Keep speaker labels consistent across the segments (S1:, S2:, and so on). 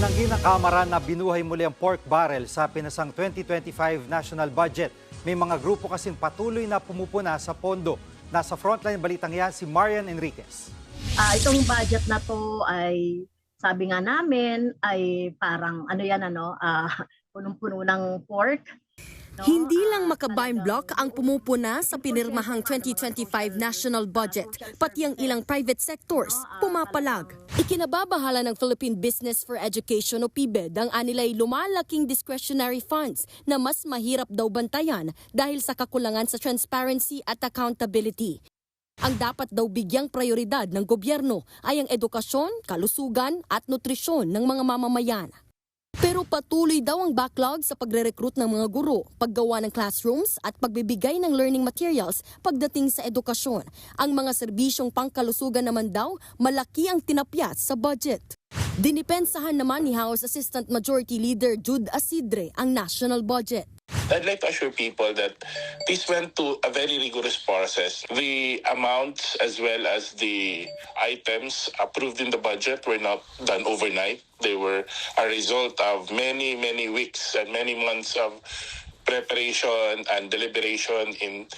S1: Itinanggi ng Kamara na binuhay muli ang pork barrel sa pinasang 2025 national budget. May mga grupo kasing patuloy na pumupuna sa pondo. Nasa frontline balitang yan si Marian Enriquez.
S2: Itong budget na to ay sabi nga namin ay parang punong-puno ng pork. No?
S3: Hindi lang Makabayan Block ang pumupuna sa pinirmahang 2025 national budget, pati ang ilang private sectors pumapalag. Ikinababahala ng Philippine Business for Education o PBED ang anilay lumalaking discretionary funds na mas mahirap daw bantayan dahil sa kakulangan sa transparency at accountability. Ang dapat daw bigyang prioridad ng gobyerno ay ang edukasyon, kalusugan at nutrisyon ng mga mamamayan. Pero patuloy daw ang backlog sa pagre-recruit ng mga guro, paggawa ng classrooms at pagbibigay ng learning materials pagdating sa edukasyon. Ang mga serbisyong pangkalusugan naman daw malaki ang tinapyat sa budget. Dinipensahan naman ni House Assistant Majority Leader Jude Asidre ang national budget.
S4: I'd like to assure people that this went to a very rigorous process. The amounts as well as the items approved in the budget were not done overnight. They were a result of many weeks and many months of preparation and deliberation in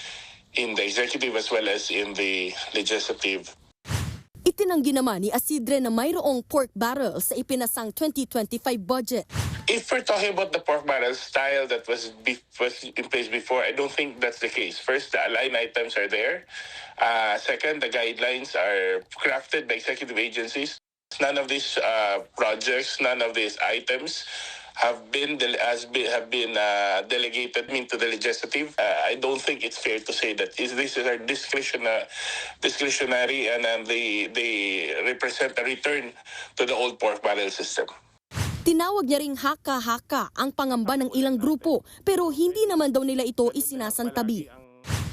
S4: the executive as well as in the legislative.
S3: Itinanggi naman ni Asidre na mayroong pork barrel sa ipinasang 2025 budget.
S4: If we're talking about the pork barrel style that was in place before, I don't think that's the case. First, the line items are there. Second, the guidelines are crafted by executive agencies. None of these projects, none of these items have been delegated to the legislative. I don't think it's fair to say that this is our discretionary and they represent a return to the old pork barrel system.
S3: Tinawag niya ring haka-haka ang pangamba ng ilang grupo pero hindi naman daw nila ito isinasantabi.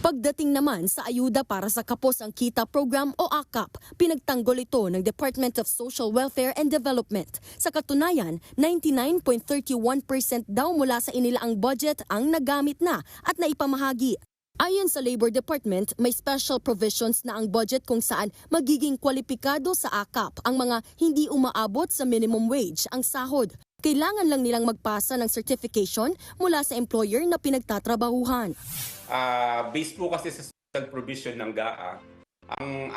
S3: Pagdating naman sa ayuda para sa Kapos ang Kita Program o AKAP, pinagtanggol ito ng Department of Social Welfare and Development. Sa katunayan, 99.31% daw mula sa inilaang budget ang nagamit na at naipamahagi. Ayon sa Labor Department, may special provisions na ang budget kung saan magiging kwalipikado sa AKAP ang mga hindi umaabot sa minimum wage ang sahod. Kailangan lang nilang magpasa ng certification mula sa employer na pinagtatrabahuhan.
S5: Based po kasi sa social provision ng GAA,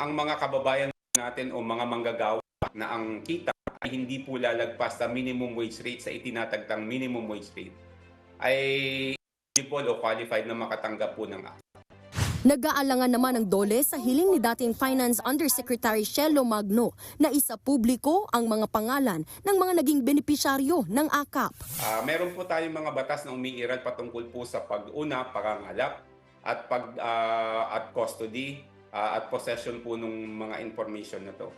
S5: ang mga kababayan natin o mga manggagawa na ang kita ay hindi po lalagpas sa minimum wage rate sa itinatagtang minimum wage rate ay eligible o qualified na makatanggap po ng AKAP.
S3: Nag-aalangan naman ng DOLE sa hiling ni dating Finance Undersecretary Shelo Magno na isa publiko ang mga pangalan ng mga naging benepisyaryo ng AKAP.
S5: Meron po tayong mga batas na umiiral patungkol po sa pag-una, pangangalap at at custody at possession po ng mga information na to.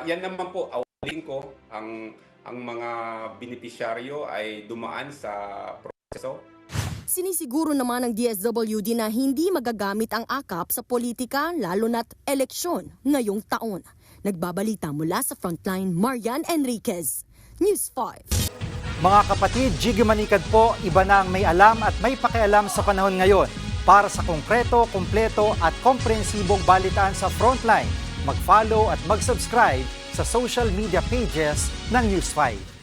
S5: Yan naman po, awalin ko ang mga benepisyaryo ay dumaan sa proseso.
S3: Sinisiguro naman ng DSWD na hindi magagamit ang AKAP sa politika lalo na't eleksyon ngayong taon. Nagbabalita mula sa Frontline, Marian Enriquez, News 5.
S1: Mga kapatid, Jiggy Manikad po, iba na ang may alam at may pakialam sa panahon ngayon. Para sa konkreto, kumpleto at komprehensibong balitaan sa Frontline, mag-follow at mag-subscribe sa social media pages ng News 5.